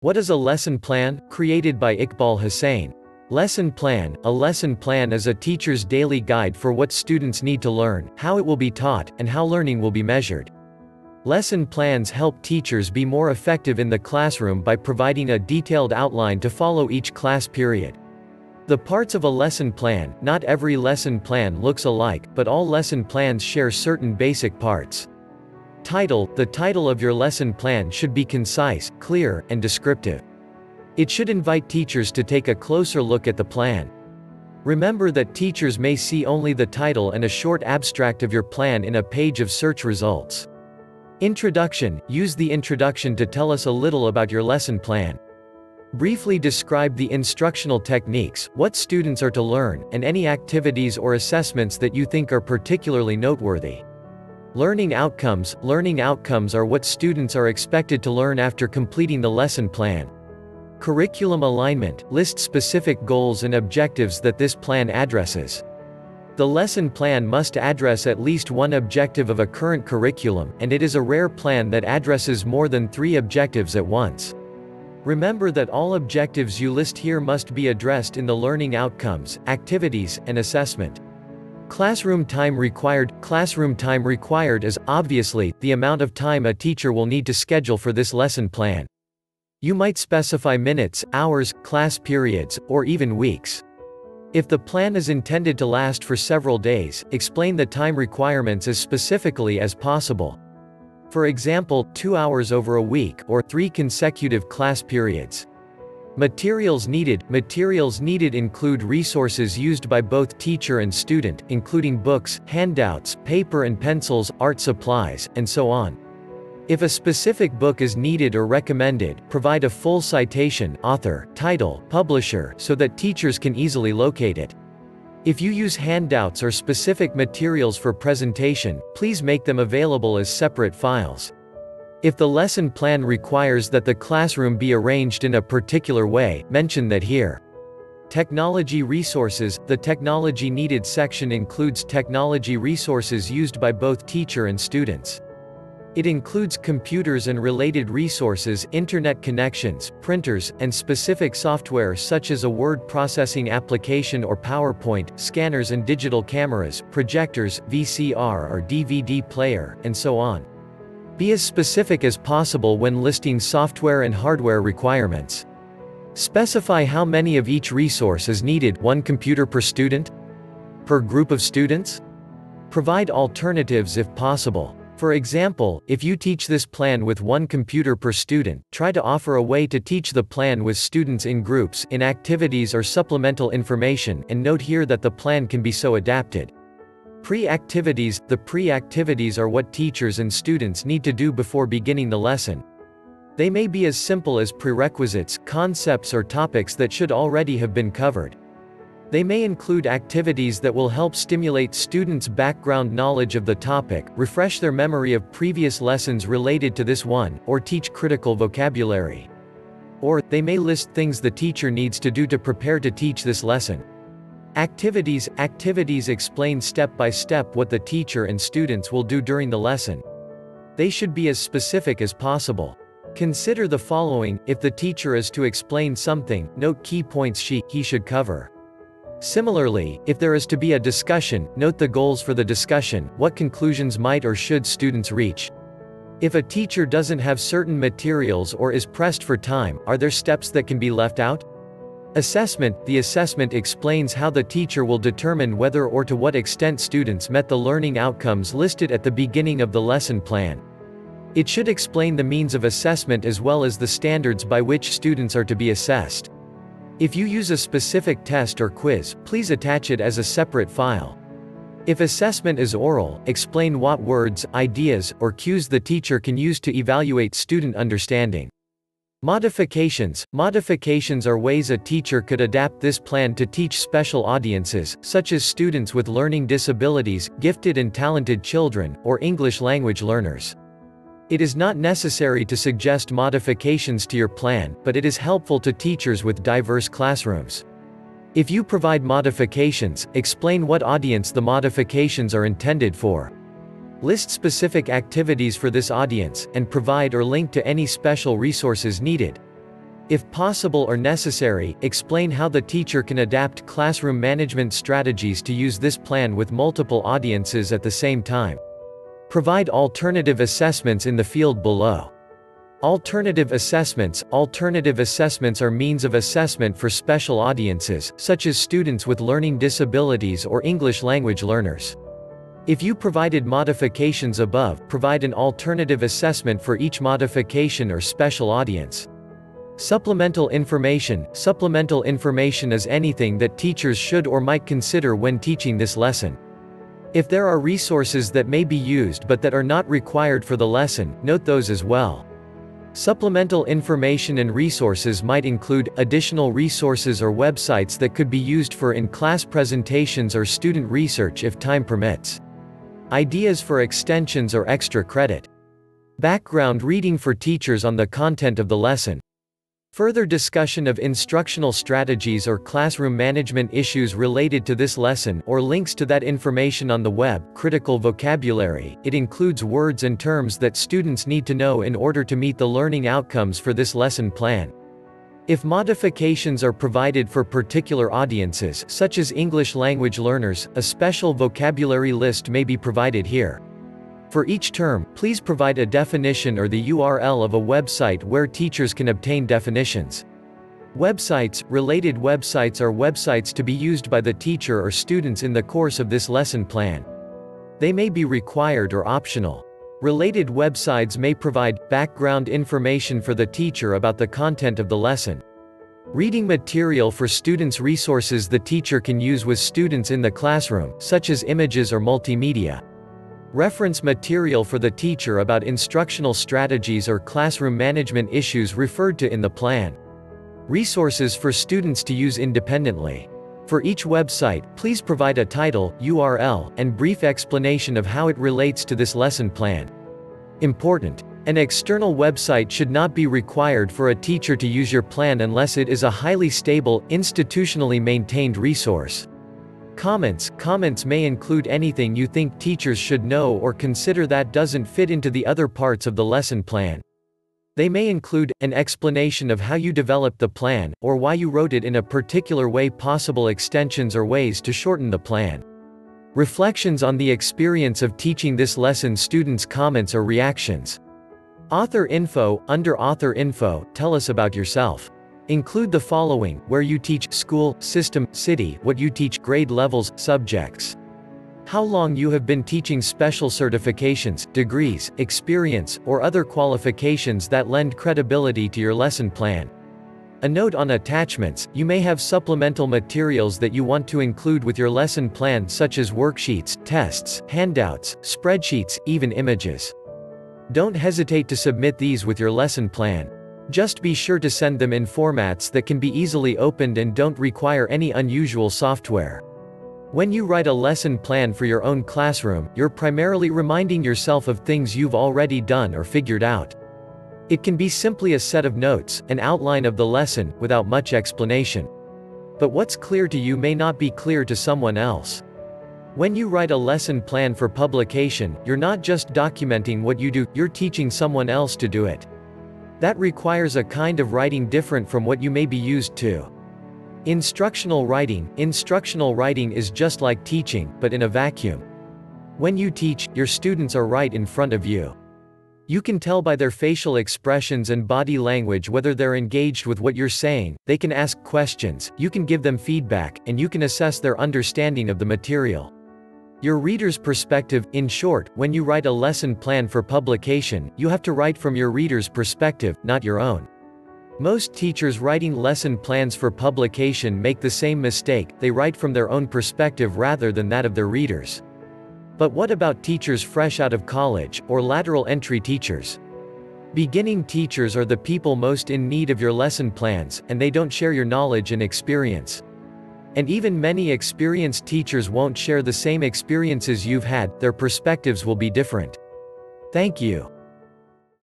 What is a lesson plan? Created by Iqbal Hussain. Lesson plan. A lesson plan is a teacher's daily guide for what students need to learn, how it will be taught, and how learning will be measured. Lesson plans help teachers be more effective in the classroom by providing a detailed outline to follow each class period. The parts of a lesson plan. Not every lesson plan looks alike, but all lesson plans share certain basic parts. Title. The title of your lesson plan should be concise, clear, and descriptive. It should invite teachers to take a closer look at the plan. Remember that teachers may see only the title and a short abstract of your plan in a page of search results. Introduction. Use the introduction to tell us a little about your lesson plan. Briefly describe the instructional techniques, what students are to learn, and any activities or assessments that you think are particularly noteworthy. Learning outcomes. Learning outcomes are what students are expected to learn after completing the lesson plan. Curriculum alignment. List specific goals and objectives that this plan addresses. The lesson plan must address at least one objective of a current curriculum, and it is a rare plan that addresses more than 3 objectives at once. Remember that all objectives you list here must be addressed in the learning outcomes, activities, and assessment. Classroom time required. Classroom time required is, obviously, the amount of time a teacher will need to schedule for this lesson plan. You might specify minutes, hours, class periods, or even weeks. If the plan is intended to last for several days, explain the time requirements as specifically as possible. For example, 2 hours over a week, or 3 consecutive class periods. Materials needed. Materials needed include resources used by both teacher and student, including books, handouts, paper and pencils, art supplies, and so on. If a specific book is needed or recommended, provide a full citation, author, title, publisher, so that teachers can easily locate it. If you use handouts or specific materials for presentation, please make them available as separate files. If the lesson plan requires that the classroom be arranged in a particular way, mention that here. Technology resources. The technology needed section includes technology resources used by both teacher and students. It includes computers and related resources, internet connections, printers, and specific software such as a word processing application or PowerPoint, scanners and digital cameras, projectors, VCR or DVD player, and so on. Be as specific as possible when listing software and hardware requirements. Specify how many of each resource is needed, 1 computer per student? Per group of students? Provide alternatives if possible. For example, if you teach this plan with 1 computer per student, try to offer a way to teach the plan with students in groups, in activities or supplemental information, and note here that the plan can be so adapted. Pre-activities. The pre-activities are what teachers and students need to do before beginning the lesson. They may be as simple as prerequisites, concepts or topics that should already have been covered. They may include activities that will help stimulate students' background knowledge of the topic, refresh their memory of previous lessons related to this one, or teach critical vocabulary. Or, they may list things the teacher needs to do to prepare to teach this lesson. Activities. Activities explain step by step what the teacher and students will do during the lesson. They should be as specific as possible. Consider the following: if the teacher is to explain something, note key points he should cover. Similarly, if there is to be a discussion, note the goals for the discussion, what conclusions might or should students reach. If a teacher doesn't have certain materials or is pressed for time, are there steps that can be left out? Assessment. The assessment explains how the teacher will determine whether or to what extent students met the learning outcomes listed at the beginning of the lesson plan. It should explain the means of assessment as well as the standards by which students are to be assessed. If you use a specific test or quiz, please attach it as a separate file. If assessment is oral, explain what words, ideas, or cues the teacher can use to evaluate student understanding. Modifications. Modifications are ways a teacher could adapt this plan to teach special audiences, such as students with learning disabilities, gifted and talented children, or English language learners. It is not necessary to suggest modifications to your plan, but it is helpful to teachers with diverse classrooms. If you provide modifications, explain what audience the modifications are intended for. List specific activities for this audience, and provide or link to any special resources needed. If possible or necessary, explain how the teacher can adapt classroom management strategies to use this plan with multiple audiences at the same time. Provide alternative assessments in the field below. Alternative assessments. Alternative assessments are means of assessment for special audiences, such as students with learning disabilities or English language learners. If you provided modifications above, provide an alternative assessment for each modification or special audience. Supplemental information. Supplemental information is anything that teachers should or might consider when teaching this lesson. If there are resources that may be used but that are not required for the lesson, note those as well. Supplemental information and resources might include additional resources or websites that could be used for in-class presentations or student research if time permits. Ideas for extensions or extra credit. Background reading for teachers on the content of the lesson. Further discussion of instructional strategies or classroom management issues related to this lesson, or links to that information on the web. Critical vocabulary. It includes words and terms that students need to know in order to meet the learning outcomes for this lesson plan. If modifications are provided for particular audiences, such as English language learners, a special vocabulary list may be provided here. For each term, please provide a definition or the URL of a website where teachers can obtain definitions. Websites. Related websites are websites to be used by the teacher or students in the course of this lesson plan. They may be required or optional. Related websites may provide background information for the teacher about the content of the lesson. Reading material for students. Resources the teacher can use with students in the classroom, such as images or multimedia. Reference material for the teacher about instructional strategies or classroom management issues referred to in the plan. Resources for students to use independently. For each website, please provide a title, URL, and brief explanation of how it relates to this lesson plan. Important. An external website should not be required for a teacher to use your plan unless it is a highly stable, institutionally maintained resource. Comments. Comments may include anything you think teachers should know or consider that doesn't fit into the other parts of the lesson plan. They may include an explanation of how you developed the plan, or why you wrote it in a particular way, possible extensions or ways to shorten the plan. Reflections on the experience of teaching this lesson. Students' comments or reactions. Author info. Under author info, tell us about yourself. Include the following: where you teach, school, system, city, what you teach, grade levels, subjects. How long you have been teaching, special certifications, degrees, experience, or other qualifications that lend credibility to your lesson plan. A note on attachments. You may have supplemental materials that you want to include with your lesson plan, such as worksheets, tests, handouts, spreadsheets, even images. Don't hesitate to submit these with your lesson plan. Just be sure to send them in formats that can be easily opened and don't require any unusual software. When you write a lesson plan for your own classroom, you're primarily reminding yourself of things you've already done or figured out. It can be simply a set of notes, an outline of the lesson, without much explanation. But what's clear to you may not be clear to someone else. When you write a lesson plan for publication, you're not just documenting what you do, you're teaching someone else to do it. That requires a kind of writing different from what you may be used to. Instructional writing. Instructional writing is just like teaching, but in a vacuum. When you teach, your students are right in front of you. You can tell by their facial expressions and body language whether they're engaged with what you're saying. They can ask questions, you can give them feedback, and you can assess their understanding of the material. Your reader's perspective. In short, when you write a lesson plan for publication, you have to write from your reader's perspective, not your own. Most teachers writing lesson plans for publication make the same mistake. They write from their own perspective rather than that of their readers. But what about teachers fresh out of college, or lateral entry teachers? Beginning teachers are the people most in need of your lesson plans, and they don't share your knowledge and experience. And even many experienced teachers won't share the same experiences you've had. Their perspectives will be different. Thank you.